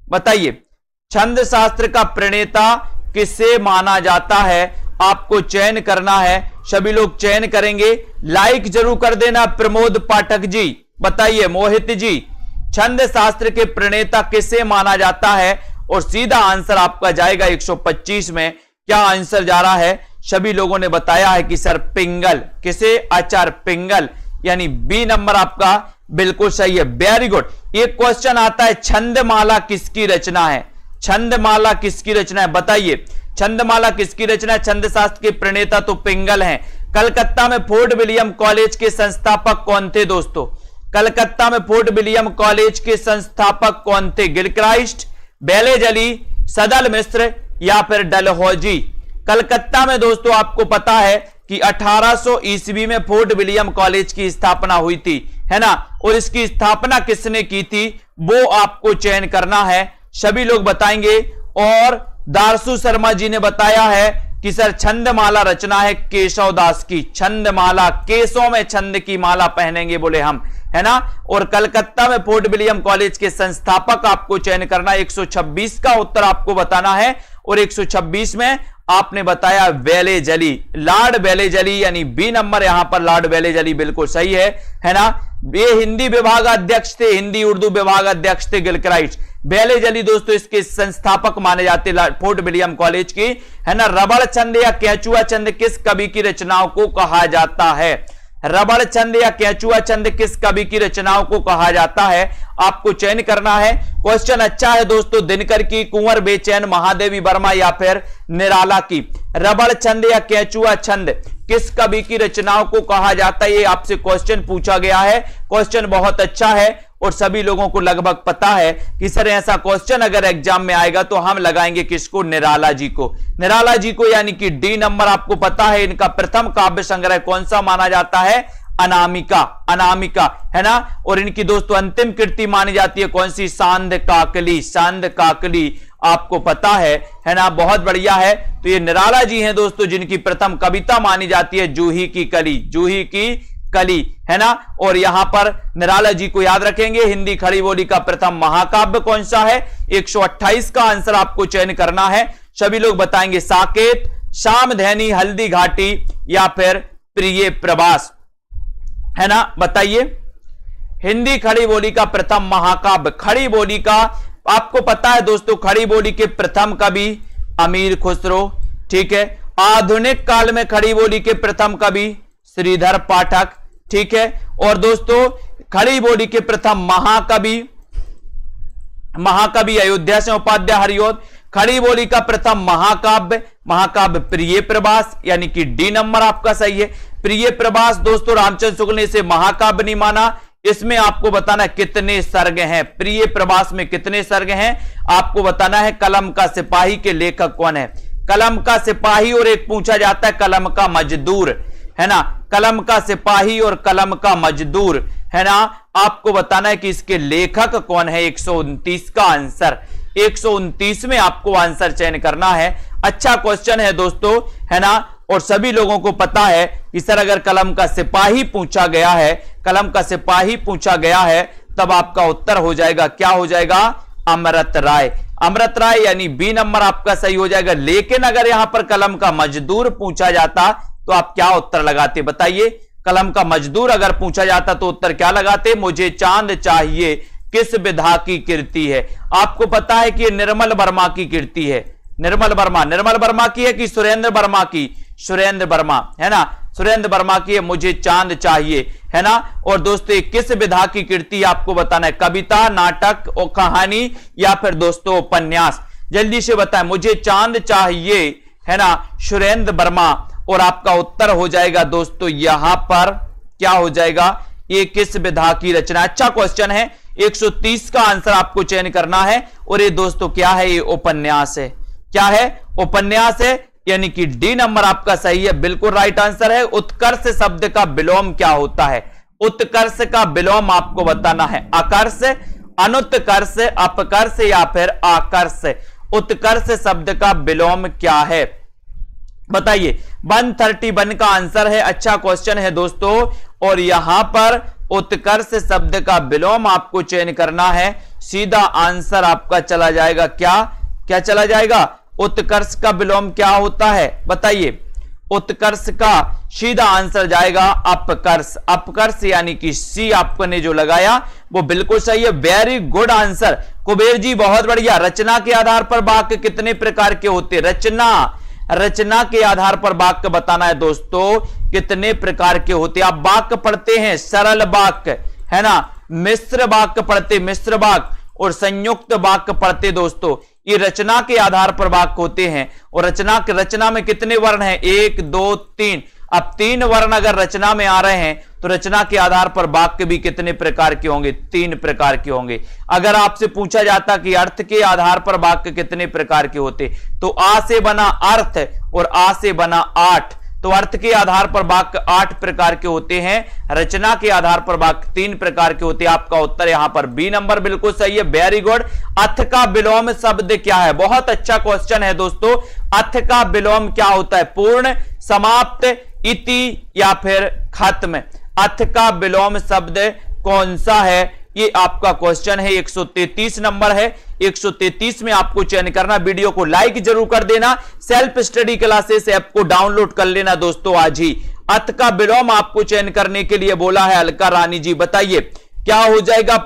बताइए, छंद शास्त्र का प्रणेता किसे माना जाता है? आपको चयन करना है। सभी लोग चयन करेंगे। लाइक जरूर कर देना। प्रमोद पाठक जी बताइए, मोहित जी, छंद शास्त्र के प्रणेता किसे माना जाता है? और सीधा आंसर आपका जाएगा 125 में। क्या आंसर जा रहा है? सभी लोगों ने बताया है कि सर पिंगल। किसे? आचार्य पिंगल, यानी बी नंबर आपका बिल्कुल सही है, वेरी गुड। एक क्वेश्चन आता है, छंदमाला किसकी रचना है? छंदमाला किसकी रचना है? बताइए, छंदमाला किसकी रचना है? छंद शास्त्र के प्रणेता तो पिंगल हैं। कलकत्ता में फोर्ट विलियम कॉलेज के संस्थापक कौन थे दोस्तों? कलकत्ता में फोर्ट विलियम कॉलेज के संस्थापक कौन थे? गिलक्राइस्ट, बेलेजली, सदल मिश्र या फिर डलहौजी? कलकत्ता में दोस्तों आपको पता है कि 1800 ईस्वी में फोर्ट विलियम कॉलेज की स्थापना हुई थी, है ना। और इसकी स्थापना किसने की थी वो आपको चयन करना है। सभी लोग बताएंगे। और दारसू शर्मा जी ने बताया है कि सर छंदमाला रचना है केशव दास की। छंदमाला, केशों में छंद की माला पहनेंगे बोले हम, है ना। और कलकत्ता में फोर्ट विलियम कॉलेज के संस्थापक आपको चयन करना। 126 का उत्तर आपको बताना है। और 126 में आपने बताया वेलेजली, लॉर्ड वेलेजली, यानी बी नंबर यहां पर लॉर्ड वेलेजली बिल्कुल सही है ना। ये हिंदी विभागाध्यक्ष थे, हिंदी उर्दू विभागाध्यक्ष थे गिलक्राइस्ट। वेलेजली दोस्तों इसके संस्थापक माने जाते फोर्ट विलियम कॉलेज की, है ना। रबड़ छंद या केचुआ छंद किस कवि की रचनाओं को कहा जाता है? रबड़ छंद या केंचुआ छंद किस कवि की रचनाओं को कहा जाता है, आपको चयन करना है। क्वेश्चन अच्छा है दोस्तों, दिनकर की, कुंवर बेचैन, महादेवी वर्मा या फिर निराला की। रबड़ छंद या केंचुआ छंद किस कवि की रचनाओं को कहा जाता है, ये आपसे क्वेश्चन पूछा गया है। क्वेश्चन बहुत अच्छा है और सभी लोगों को लगभग पता है कि सर ऐसा क्वेश्चन अगर एग्जाम में आएगा तो हम लगाएंगे किसको, निराला जी को। निराला जी को यानी कि डी नंबर। आपको पता है इनका प्रथम काव्य संग्रह कौन सा माना जाता है, अनामिका। अनामिका है ना। और इनकी दोस्तों अंतिम कृति मानी जाती है कौन सी, सांद काकली। सांद काकली आपको पता है ना, बहुत बढ़िया है। तो ये निराला जी हैं दोस्तों जिनकी प्रथम कविता मानी जाती है जूही की कली। जूही की कली है ना। और यहां पर निराला जी को याद रखेंगे। हिंदी खड़ी बोली का प्रथम महाकाव्य कौन सा है, 128 का आंसर आपको चयन करना है। सभी लोग बताएंगे साकेत, शामधैनी, हल्दी घाटी या फिर प्रिय प्रवास, है ना। बताइए हिंदी खड़ी बोली का प्रथम महाकाव्य। खड़ी बोली का आपको पता है दोस्तों, खड़ी बोली के प्रथम कवि अमीर खुसरो, ठीक है। आधुनिक काल में खड़ी बोली के प्रथम कवि श्रीधर पाठक, ठीक है। और दोस्तों खड़ी बोली के प्रथम महाकवि अयोध्या से उपाध्याय हरिऔध। खड़ी बोली का प्रथम महाकाव्य प्रिय प्रवास, यानी कि डी नंबर आपका सही है। प्रिय प्रवास दोस्तों रामचंद्र शुक्ल ने इसे महाकाव्य नहीं माना। इसमें आपको बताना कितने सर्ग हैं, प्रिय प्रवास में कितने सर्ग हैं आपको बताना है। कलम का सिपाही के लेखक कौन है, कलम का सिपाही और एक पूछा जाता है कलम का मजदूर, है ना। कलम का सिपाही और कलम का मजदूर, है ना। आपको बताना है कि इसके लेखक कौन है। 129 का आंसर, 129 में आपको आंसर चयन करना है। अच्छा क्वेश्चन है दोस्तों, है ना। और सभी लोगों को पता है कि सर अगर कलम का सिपाही पूछा गया है, कलम का सिपाही पूछा गया है, तब आपका उत्तर हो जाएगा, क्या हो जाएगा, अमृत राय। अमृत राय यानी बी नंबर आपका सही हो जाएगा। लेकिन अगर यहां पर कलम का मजदूर पूछा जाता तो आप क्या उत्तर लगाते, बताइए। कलम का मजदूर अगर पूछा जाता तो उत्तर क्या लगाते, मुझे चांद चाहिए किस विधा की कृति है। आपको पता है कि निर्मल वर्मा की कृति है। निर्मल वर्मा की है कि सुरेंद्र वर्मा की, सुरेंद्र वर्मा, है ना। सुरेंद्र वर्मा की है मुझे चांद चाहिए, है ना। और दोस्तों किस विधा की कृति आपको बताना है, कविता, नाटक और कहानी या फिर दोस्तों उपन्यास। जल्दी से बताएं, मुझे चांद चाहिए, है ना, सुरेंद्र वर्मा। और आपका उत्तर हो जाएगा दोस्तों यहां पर क्या हो जाएगा, ये किस विधा की रचना। अच्छा क्वेश्चन है, 130 का आंसर आपको चयन करना है। और ये दोस्तों क्या है, ये उपन्यास है। क्या है, उपन्यास है, यानी कि डी नंबर आपका सही है, बिल्कुल राइट आंसर है। उत्कर्ष शब्द का विलोम क्या होता है, उत्कर्ष का विलोम आपको बताना है। आकर्ष, अनुत्कर्ष, अपकर्ष या फिर आकर्ष। उत्कर्ष शब्द का विलोम क्या है बताइए। 131 का आंसर है। अच्छा क्वेश्चन है दोस्तों। और यहां पर उत्कर्ष शब्द का विलोम आपको चयन करना है। सीधा आंसर आपका चला जाएगा क्या चला जाएगा, उत्कर्ष का विलोम क्या होता है बताइए। उत्कर्ष का सीधा आंसर जाएगा अपकर्ष। अपकर्ष यानी कि सी आपने जो लगाया वो बिल्कुल सही है, very good answer Kuber ji, बहुत बढ़िया। रचना के आधार पर वाक्य कितने प्रकार के होते, रचना के आधार पर वाक्य बताना है दोस्तों कितने प्रकार के होते। आप वाक्य पढ़ते हैं, सरल वाक्य, है ना, मिश्र वाक्य पढ़ते, मिश्र वाक्य और संयुक्त वाक्य पढ़ते दोस्तों। ये रचना के आधार पर वाक्य होते हैं। और रचना में कितने वर्ण हैं, 1 2 3। अब 3 वर्ण अगर रचना में आ रहे हैं तो रचना के आधार पर वाक्य भी कितने प्रकार के होंगे, 3 प्रकार के होंगे। अगर आपसे पूछा जाता कि अर्थ के आधार पर वाक्य कितने प्रकार के होते, तो आ से बना अर्थ और आ से बना 8, तो अर्थ के आधार पर वाक्य 8 प्रकार के होते हैं, रचना के आधार पर वाक्य 3 प्रकार के होते हैं। आपका उत्तर यहां पर बी नंबर बिल्कुल सही है, वेरी गुड। अथ का विलोम शब्द क्या है, बहुत अच्छा क्वेश्चन है दोस्तों। अथ का विलोम क्या होता है, पूर्ण, समाप्त, इति या फिर खत्म। अथ का विलोम शब्द कौन सा है, ये आपका क्वेश्चन है। 133 नंबर है, 133 में आपको चयन करना। वीडियो को लाइक जरूर कर देना, सेल्फ स्टडी क्लासेस ऐप को डाउनलोड कर लेना दोस्तों आज ही। अथ का विलोम आपको चयन करने के लिए बोला है अलका रानी जी, बताइए क्या हो जाएगा,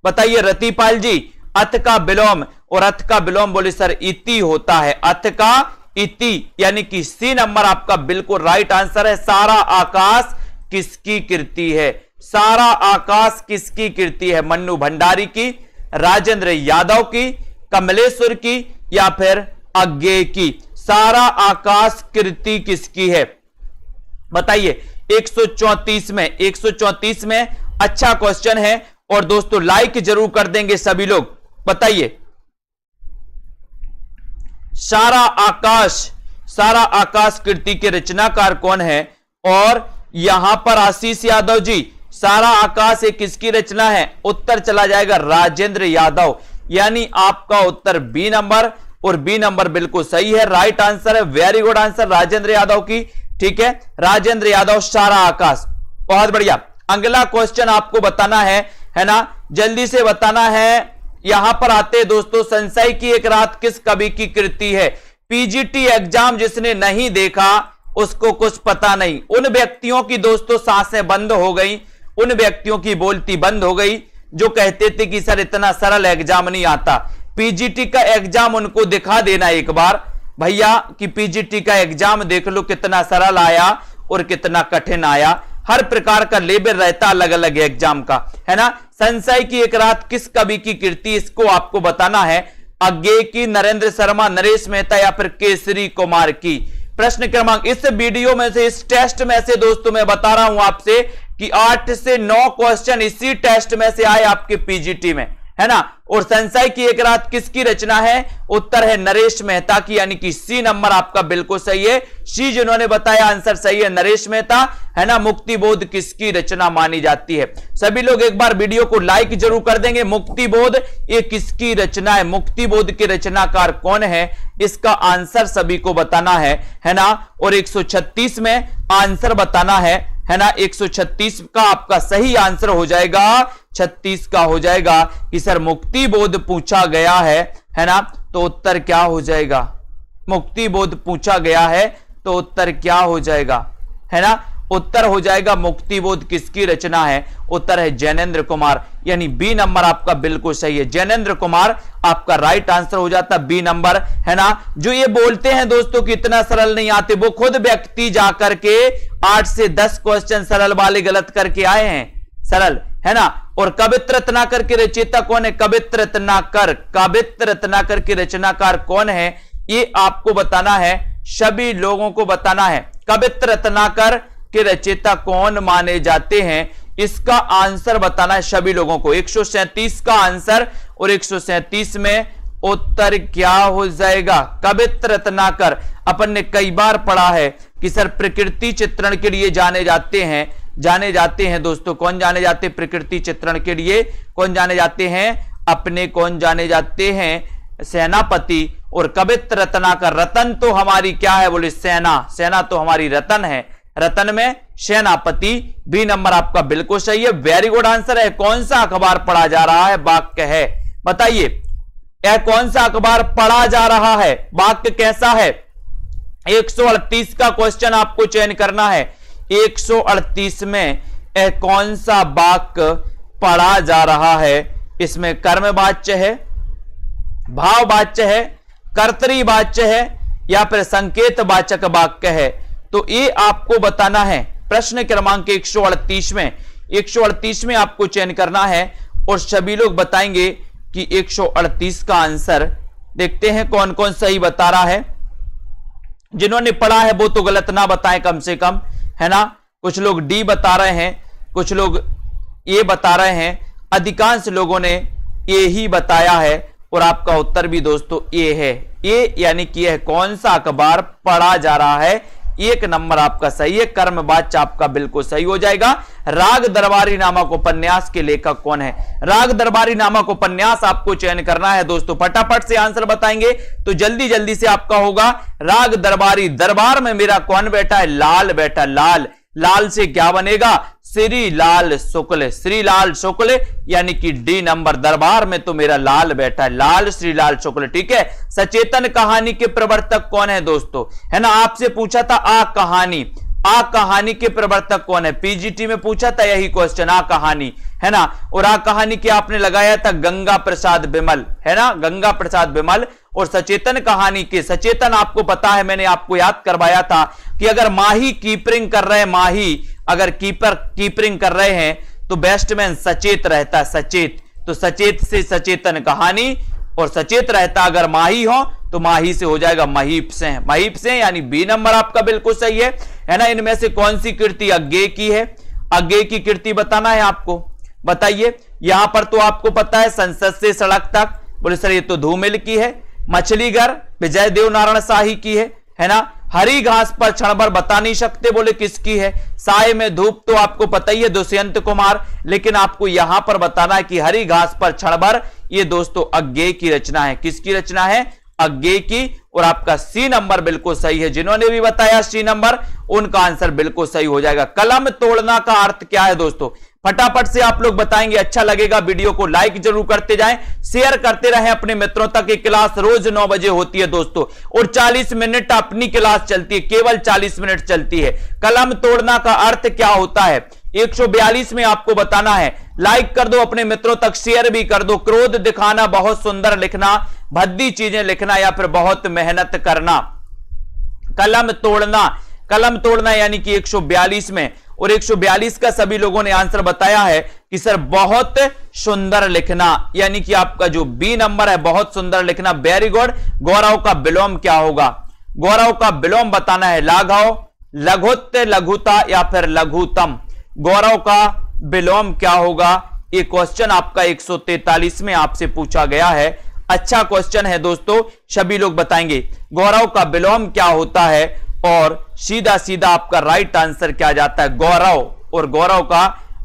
बताइए रतिपाल जी। अथ का विलोम, और अथ का विलोम बोले सर इति होता है, अथ का इति, यानी कि सी नंबर आपका बिल्कुल राइट आंसर है। सारा आकाश किसकी कृति है? सारा आकाश किसकी कृति है? मन्नू भंडारी की, राजेंद्र यादव की, कमलेश्वर की या फिर अज्ञेय की? सारा आकाश कृति किसकी है? बताइए। 134 में अच्छा क्वेश्चन है और दोस्तों लाइक जरूर कर देंगे सभी लोग। बताइए। सारा आकाश कृति के रचनाकार कौन है? और यहां पर आशीष यादव जी, सारा आकाश एक किसकी रचना है? उत्तर चला जाएगा राजेंद्र यादव, यानी आपका उत्तर बी नंबर, और बी नंबर बिल्कुल सही है, राइट आंसर है। Very good answer Rajendra Yadav की। ठीक है, राजेंद्र यादव, सारा आकाश। बहुत बढ़िया। अगला क्वेश्चन आपको बताना है ना, जल्दी से बताना है। यहां पर आते हैं दोस्तों, संशय की एक रात किस कवि की कृति है? पीजीटी एग्जाम जिसने नहीं देखा उसको कुछ पता नहीं। उन व्यक्तियों की दोस्तों सांसें बंद हो गई, उन व्यक्तियों की बोलती बंद हो गई जो कहते थे कि सर इतना सरल एग्जाम नहीं आता। पीजीटी का एग्जाम उनको दिखा देना एक बार भैया कि पीजीटी का एग्जाम देख लो कितना सरल आया और कितना कठिन आया। हर प्रकार का लेवल रहता अलग अलग एग्जाम का, है ना। संशय की एक रात किस कवि की कृति, इसको आपको बताना है। अज्ञेय की, नरेंद्र शर्मा, नरेश मेहता या फिर केसरी कुमार की? प्रश्न क्रमांक, इस वीडियो में से, इस टेस्ट में से दोस्तों मैं बता रहा हूं आपसे कि 8 से 9 क्वेश्चन इसी टेस्ट में से आए आपके पीजीटी में, है ना। और संशय की एक रात किसकी रचना है? उत्तर है नरेश मेहता की, यानी कि सी नंबर आपका बिल्कुल सही है। सी जिन्होंने बताया आंसर सही है, नरेश मेहता, है ना। मुक्तिबोध किसकी रचना मानी जाती है? सभी लोग एक बार वीडियो को लाइक जरूर कर देंगे। मुक्तिबोध ये किसकी रचना है? मुक्तिबोध के रचनाकार कौन है? इसका आंसर सभी को बताना है ना। और 136 में आंसर बताना है ना। 136 का आपका सही आंसर हो जाएगा, 36 का हो जाएगा कि सर मुक्तिबोध पूछा गया है ना। तो उत्तर क्या हो जाएगा? मुक्तिबोध पूछा गया है तो उत्तर क्या हो जाएगा, है ना। उत्तर हो जाएगा मुक्तिबोध किसकी रचना है? उत्तर है जैनेन्द्र कुमार, यानी बी नंबर आपका बिल्कुल सही है। जैनेन्द्र कुमार आपका राइट आंसर हो जाता बी नंबर, है ना। जो ये बोलते हैं दोस्तों कि इतना सरल नहीं आते, वो खुद व्यक्ति जाकर के 8 से 10 क्वेश्चन सरल वाले गलत करके आए हैं, सरल, है ना। और कवित्र रत्नाकर के रचयिता कौन है? कवित्र रत्नाकर के रचनाकार कौन है? ये आपको बताना है, सभी लोगों को बताना है। कवित्र रत्नाकर के रचयिता कौन माने जाते हैं? इसका आंसर बताना है सभी लोगों को। 137 का आंसर, और 137 में उत्तर क्या हो जाएगा? कवित्र रत्नाकर। अपन ने कई बार पढ़ा है कि सर प्रकृति चित्रण के लिए जाने जाते हैं दोस्तों। कौन जाने जाते हैं प्रकृति चित्रण के लिए? कौन जाने जाते हैं? अपने कौन जाने जाते हैं? सेनापति। और कवित्र रत्नाकर, रतन तो हमारी क्या है? बोले सेना तो हमारी रतन है, रतन में सेनापति। बी नंबर आपका बिल्कुल सही है, वेरी गुड आंसर है। कौन सा अखबार पढ़ा जा रहा है? वाक्य है, बताइए यह कौन सा अखबार पढ़ा जा रहा है? वाक्य कैसा है? 138 का क्वेश्चन आपको चयन करना है। 138 में कौन सा वाक्य पढ़ा जा रहा है? इसमें कर्मवाच्य है, भाववाच्य है, कर्तरीवाच्य है या फिर संकेतवाचक वाक्य है? तो ये आपको बताना है। प्रश्न क्रमांक 138 में, 138 में आपको चयन करना है और सभी लोग बताएंगे कि 138 का आंसर। देखते हैं कौन कौन सही बता रहा है। जिन्होंने पढ़ा है वो तो गलत ना बताएं कम से कम, है ना। कुछ लोग डी बता रहे हैं, कुछ लोग ए बता रहे हैं, अधिकांश लोगों ने ए ही बताया है और आपका उत्तर भी दोस्तों ए है। ए यानी कि यह कौन सा अखबार पढ़ा जा रहा है? 1 नंबर आपका सही है, कर्मवाच्य आपका बिल्कुल सही हो जाएगा। राग दरबारी नामक उपन्यास के लेखक कौन है? राग दरबारी नामक उपन्यास आपको चयन करना है दोस्तों। फटाफट से आंसर बताएंगे तो जल्दी जल्दी से आपका होगा। राग दरबारी, दरबार में मेरा कौन बैठा है? लाल बैठा, लाल। लाल से क्या बनेगा? श्रीलाल शुक्ल, श्रीलाल शुक्ल, यानी कि डी नंबर। दरबार में तो मेरा लाल बैठा है, लाल श्रीलाल शुक्ल। ठीक है। सचेतन कहानी के प्रवर्तक कौन है दोस्तों? है ना, आपसे पूछा था आ कहानी, आ कहानी के प्रवर्तक कौन है? पीजीटी में पूछा था यही क्वेश्चन, आ कहानी, है ना। और आ कहानी के आपने लगाया था गंगा प्रसाद बिमल, है ना, गंगा प्रसाद बिमल। और सचेतन कहानी के, सचेतन आपको पता है, मैंने आपको याद करवाया था कि अगर माही कीपरिंग कर रहे हैं, माही अगर कीपरिंग कर रहे हैं तो बैट्समैन सचेत रहता है, सचेत, तो सचेत से सचेतन कहानी, और सचेत रहता अगर माही हो तो माही से हो जाएगा महीप से। महीप से यानी बी नंबर आपका बिल्कुल सही है ना। इनमें से कौन सी कृति अज्ञेय की है? अज्ञेय की कृति बताना है आपको, बताइए। यहां पर तो आपको पता है संसद से सड़क तक, बोले सर ये तो धूमिल की है। मछलीघर विजय देव नारायण शाही की है ना। हरी घास पर क्षण भर बता नहीं सकते, बोले किसकी है? साय में धूप तो आपको पता ही है दुष्यंत कुमार, लेकिन आपको यहां पर बताना है कि हरी घास पर क्षण भर ये दोस्तों अज्ञेय की रचना है। किसकी रचना है? अज्ञेय की। और आपका सी नंबर बिल्कुल सही है। जिन्होंने भी बताया सी नंबर उनका आंसर बिल्कुल सही हो जाएगा। कलम तोड़ना का अर्थ क्या है दोस्तों? फटाफट से आप लोग बताएंगे, अच्छा लगेगा। वीडियो को लाइक जरूर करते जाएं, शेयर करते रहें अपने मित्रों तक। ये क्लास रोज 9 बजे होती है दोस्तों, और 40 मिनट अपनी क्लास चलती है, केवल 40 मिनट चलती है। कलम तोड़ना का अर्थ क्या होता है 142 में आपको बताना है। लाइक कर दो, अपने मित्रों तक शेयर भी कर दो। क्रोध दिखाना, बहुत सुंदर लिखना, भद्दी चीजें लिखना, या फिर बहुत मेहनत करना। कलम तोड़ना, कलम तोड़ना यानी कि 142 में। और 142 का सभी लोगों ने आंसर बताया है कि सर बहुत सुंदर लिखना, यानी कि आपका जो बी नंबर है बहुत सुंदर लिखना। Very good. गौरव का विलोम क्या होगा? गौरव का विलोम बताना है। लाघव, लघुत्व, लघुता या फिर लघुतम। गौरव का विलोम क्या होगा? ये क्वेश्चन आपका 143 में आपसे पूछा गया है। अच्छा क्वेश्चन है दोस्तों, सभी लोग बताएंगे गौरव का विलोम क्या होता है, और सीधा सीधा आपका राइट आंसर क्या जाता है? गौरव। और गौरव का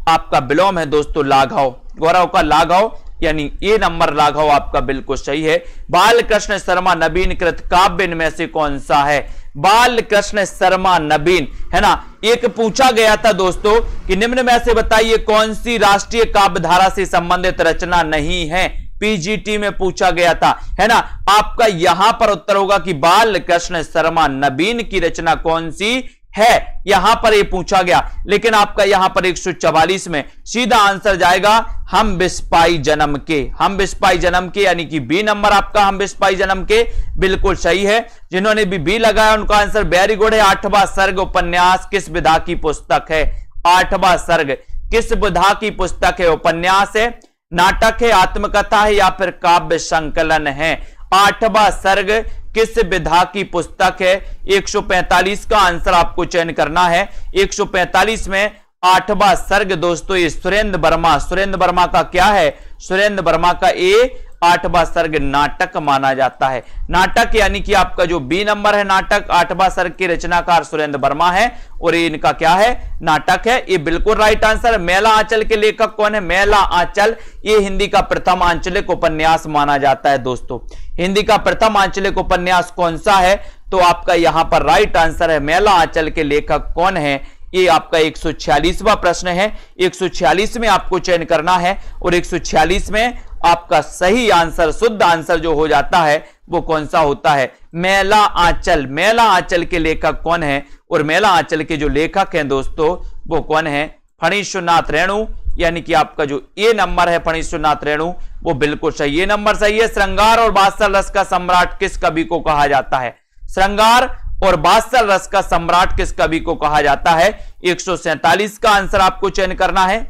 आपका विलोम है दोस्तों लाघव। गौरव का लाघव यानी ये नंबर लाघव आपका बिल्कुल सही है। बाल कृष्ण शर्मा नवीन कृत काव्य इनमें से कौन सा है? बाल कृष्ण शर्मा नवीन, है ना। एक पूछा गया था दोस्तों कि निम्न में से बताइए कौन सी राष्ट्रीय काव्य धारा से संबंधित रचना नहीं है। पीजीटी में पूछा गया था, है ना। आपका यहां पर उत्तर होगा कि बाल कृष्ण शर्मा नवीन की रचना कौन सी है, यहां पर ये पूछा गया। लेकिन आपका यहां पर 144 में सीधा आंसर जाएगा हम बिस्पाई जन्म के। हम बिस्पाई जन्म के यानी कि बी नंबर आपका हम बिस्पाई जन्म के बिल्कुल सही है। जिन्होंने भी बी लगाया उनका आंसर वेरी गुड है। 8वां सर्ग उपन्यास किस विधा की पुस्तक है? 8वां सर्ग किस विधा की पुस्तक है? उपन्यास है, नाटक है, आत्मकथा है, या फिर काव्य संकलन है? 8वां सर्ग किस विधा की पुस्तक है? 145 का आंसर आपको चयन करना है। 145 में 8वां सर्ग दोस्तों ये सुरेंद्र वर्मा। सुरेंद्र वर्मा का क्या है? सुरेंद्र वर्मा का ये 8वां सर्ग नाटक माना जाता है। नाटक यानी कि आपका जो बी नंबर है नाटक, 8वां सर्ग के रचनाकार सुरेंद्र वर्मा है, और ये इनका क्या है? नाटक है। ये बिल्कुल राइट आंसर। मेला आंचल के लेखक कौन है? मेला आंचल ये हिंदी का प्रथम आंचलिक उपन्यास माना जाता है दोस्तों। हिंदी का प्रथम आंचलिक उपन्यास कौन सा है? तो आपका यहां पर राइट आंसर है मेला आंचल के लेखक कौन है? ये आपका 146वां प्रश्न है। 146 में आपको चयन करना है, और 146 में आपका सही आंसर, शुद्ध आंसर जो हो जाता है वो कौन सा होता है? मेला आंचल। मेला आंचल के लेखक कौन है? और मेला आंचल के जो लेखक हैं दोस्तों वो कौन है? फणीश्वरनाथ रेणु, यानी कि आपका जो ए नंबर है फणीश्वरनाथ रेणु वो बिल्कुल सही, ये नंबर सही है। श्रृंगार और वात्सल रस का सम्राट किस कवि को कहा जाता है? श्रृंगार और वात्सल रस का सम्राट किस कवि को कहा जाता है? 147 का आंसर आपको चयन करना है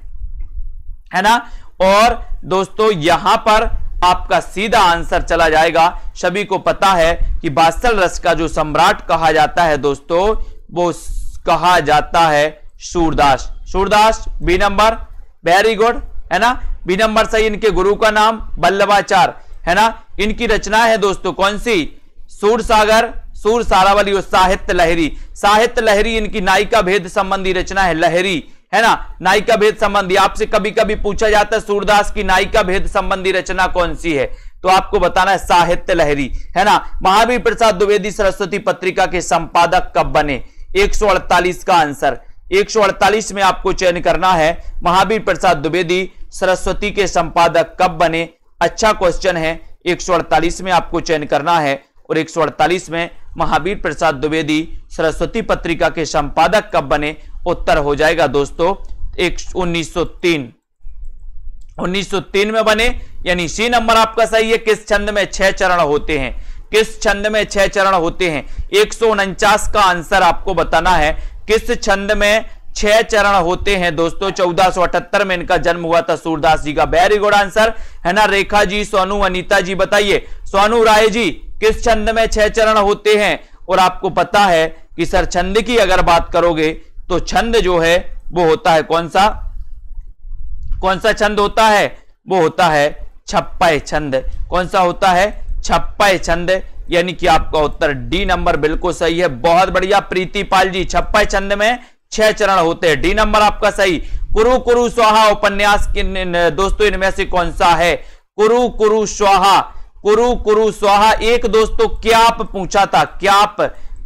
ना। और दोस्तों यहां पर आपका सीधा आंसर चला जाएगा। सभी को पता है कि वात्सल रस का जो सम्राट कहा जाता है दोस्तों वो कहा जाता है Surdas. Surdas B number, very good, है ना। बी नंबर सही। इनके गुरु का नाम वल्लभाचार्य, है ना। इनकी रचना है दोस्तों कौन सी? सूरसागर, सूर सारावली और साहित्य लहरी। साहित्य लहरी इनकी नायिका भेद संबंधी रचना है। लहरी, है ना, नायिका भेद संबंधी। आपसे कभी कभी पूछा जाता है सूरदास की नायिका भेद संबंधी रचना कौन सी है, तो आपको बताना है साहित्य लहरी, है ना। महावीर प्रसाद द्विवेदी सरस्वती पत्रिका के संपादक कब बने? 148 का आंसर। 148 में आपको चयन करना है महावीर प्रसाद द्विवेदी सरस्वती के संपादक कब बने। अच्छा क्वेश्चन है। 148 में आपको चयन करना है, और 148 में महावीर प्रसाद द्विवेदी सरस्वती पत्रिका के संपादक कब बने? उत्तर हो जाएगा दोस्तों 1903। 1903 में बने, यानी सी नंबर आपका सही है। किस छंद में 6 चरण होते हैं? किस छंद में 6 चरण होते हैं? 149 का आंसर आपको बताना है। किस छंद में 6 चरण होते हैं दोस्तों। 1478 में इनका जन्म हुआ था सूरदास जी का। वेरी गुड आंसर है ना। रेखा जी, सोनू, अनीता जी बताइए। सोनू राय जी, किस छंद में 6 चरण होते हैं? और आपको पता है कि सर छंद की अगर बात करोगे तो छंद जो है वो होता है कौन सा छंद होता है? वो होता है छप्पय छंद। कौन सा होता है? छप्पय छंद। यानी कि आपका उत्तर डी नंबर बिल्कुल सही है। बहुत बढ़िया प्रीति पाल जी, छप्पय छंद में 6 चरण होते हैं। डी नंबर आपका सही। कुरु कुरु स्वाहा उपन्यास दोस्तों इनमें से कौन सा है? कुरु कुरु स्वाहा, कुरु कुरु स्वाहा। एक दोस्तों क्याप पूछा था,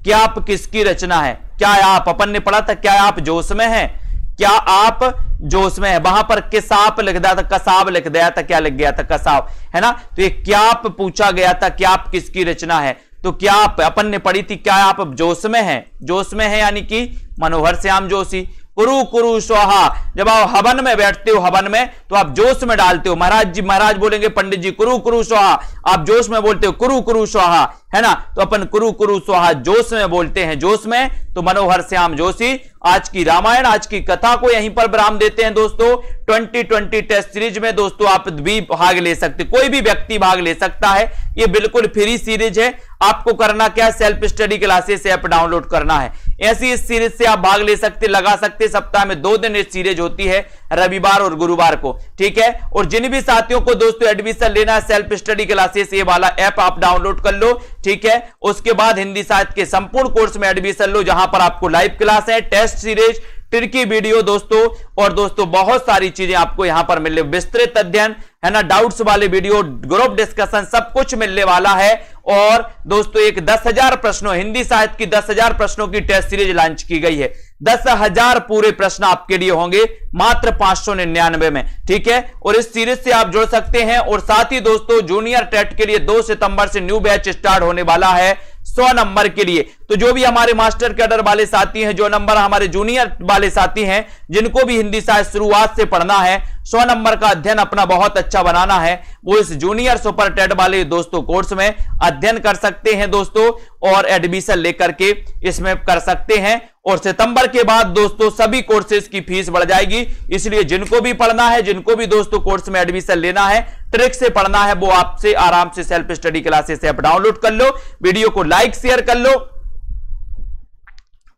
क्याप किसकी रचना है? क्या आप, अपन ने पढ़ा था क्या आप जोश में है? क्या आप जोश में है? वहां पर किसाप लिख दिया था, कसाब लिख दिया था, क्या लिख गया था? कसाब, है ना। तो ये क्याप पूछा गया था, क्याप किसकी रचना है? तो क्याप अपन ने पढ़ी थी, क्या आप जोश में है? जोश में है यानी कि मनोहर श्याम जोशी। कुरु कुरु स्वाहा, जब आप हवन में बैठते हो, हवन में तो आप जोश में डालते हो। महाराज जी, महाराज बोलेंगे पंडित जी कुरु कुरु स्वाहा, आप जोश में बोलते हो कुरु कुरु स्वाहा, है ना। तो अपन कुरु कुरु स्वाहा जोश में बोलते हैं, जोश में। तो मनोहर श्याम जोशी। आज की रामायण, आज की कथा को यहीं पर विराम देते हैं दोस्तों। 2020 टेस्ट सीरीज में दोस्तों आप भी भाग ले सकते, कोई भी व्यक्ति भाग ले सकता है। ये बिल्कुल फ्री सीरीज है। आपको करना क्या है? Self study classes app download करना है। ऐसी इस सीरीज से आप भाग ले सकते, लगा सकते। सप्ताह में 2 दिन इस सीरीज होती है, रविवार और गुरुवार को, ठीक है। और जिन भी साथियों को दोस्तों एडमिशन लेना है सेल्फ स्टडी क्लासेस, ये वाला ऐप आप डाउनलोड कर लो, ठीक है। उसके बाद हिंदी साहित्य के संपूर्ण कोर्स में एडमिशन लो, जहां पर आपको लाइव क्लास है, टेस्ट सीरीज, ट्रिकी वीडियो दोस्तों, और दोस्तों बहुत सारी चीजें आपको यहां पर मिलने, विस्तृत अध्ययन, है ना, डाउट्स वाले वीडियो, ग्रुप डिस्कशन, सब कुछ मिलने वाला है। और दोस्तों एक 10,000 प्रश्नों, हिंदी साहित्य की 10,000 प्रश्नों की टेस्ट सीरीज लॉन्च की गई है। 10,000 पूरे प्रश्न आपके लिए होंगे मात्र 599 में, ठीक है। और इस सीरीज से आप जुड़ सकते हैं। और साथ ही दोस्तों जूनियर टेट के लिए 2 सितंबर से न्यू बैच स्टार्ट होने वाला है 100 नंबर के लिए। तो जो भी हमारे मास्टर कैडर वाले साथी हैं, जो नंबर हमारे जूनियर वाले साथी हैं, जिनको भी हिंदी साहित्य शुरुआत से पढ़ना है, 100 नंबर का अध्ययन अपना बहुत अच्छा बनाना है, वो इस जूनियर सुपर टेट वाले दोस्तों कोर्स में अध्ययन कर सकते हैं दोस्तों, और एडमिशन लेकर के इसमें कर सकते हैं। और सितंबर के बाद दोस्तों सभी कोर्सेज की फीस बढ़ जाएगी। इसलिए जिनको भी पढ़ना है, जिनको भी दोस्तों कोर्स में एडमिशन लेना है, ट्रिक से पढ़ना है, वो आपसे आराम से self study classes app download कर लो, वीडियो को लाइक शेयर कर लो।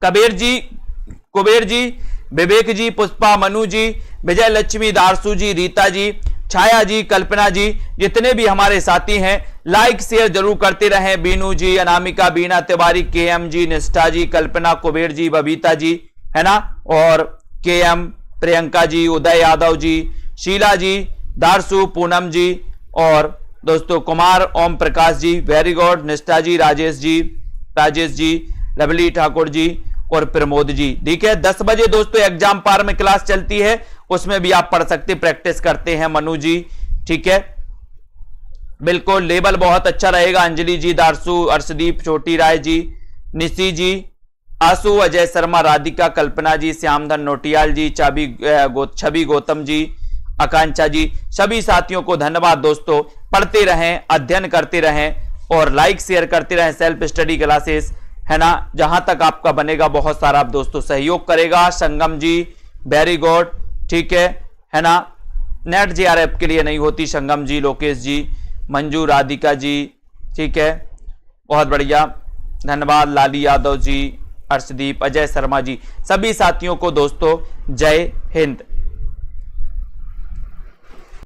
कुबेर जी, विवेक जी, पुष्पा, मनु जी, विजय लक्ष्मी, दारसू जी, रीता जी, छाया जी, कल्पना जी, जितने भी हमारे साथी हैं लाइक शेयर जरूर करते रहें। बीनू जी, अनामिका, बीना तिवारी, केएम जी, निष्ठा जी, कल्पना, कुबेर जी, बबीता जी, है ना, और केएम, प्रियंका जी, उदय यादव जी, शीला जी, दारसू, पूनम जी, और दोस्तों कुमार, ओम प्रकाश जी, वेरी गुड, निष्ठा जी, राजेश जी, लवली ठाकुर जी और प्रमोद जी, ठीक है। 10 बजे दोस्तों एग्जाम पार में क्लास चलती है, उसमें भी आप पढ़ सकते, प्रैक्टिस करते हैं। मनु जी, ठीक है, बिल्कुल लेवल बहुत अच्छा रहेगा। अंजलि जी, दारसू, अर्शदीप, छोटी राय जी, निशी जी, आसू, अजय शर्मा, राधिका, कल्पना जी, श्यामधन नोटियाल जी, छवि गौतम जी, आकांक्षा जी, सभी साथियों को धन्यवाद दोस्तों। पढ़ते रहें, अध्ययन करते रहें और लाइक शेयर करते रहें सेल्फ स्टडी क्लासेस, है ना। जहां तक आपका बनेगा बहुत सारा आप दोस्तों सहयोग करेगा। संगम जी, वेरी गुड, ठीक है ना। नेट जेआरएफ के लिए नहीं होती, संगम जी, लोकेश जी, मंजू, राधिका जी, ठीक है, बहुत बढ़िया, धन्यवाद। लाली यादव जी, अर्शदीप, अजय शर्मा जी, सभी साथियों को दोस्तों जय हिंद।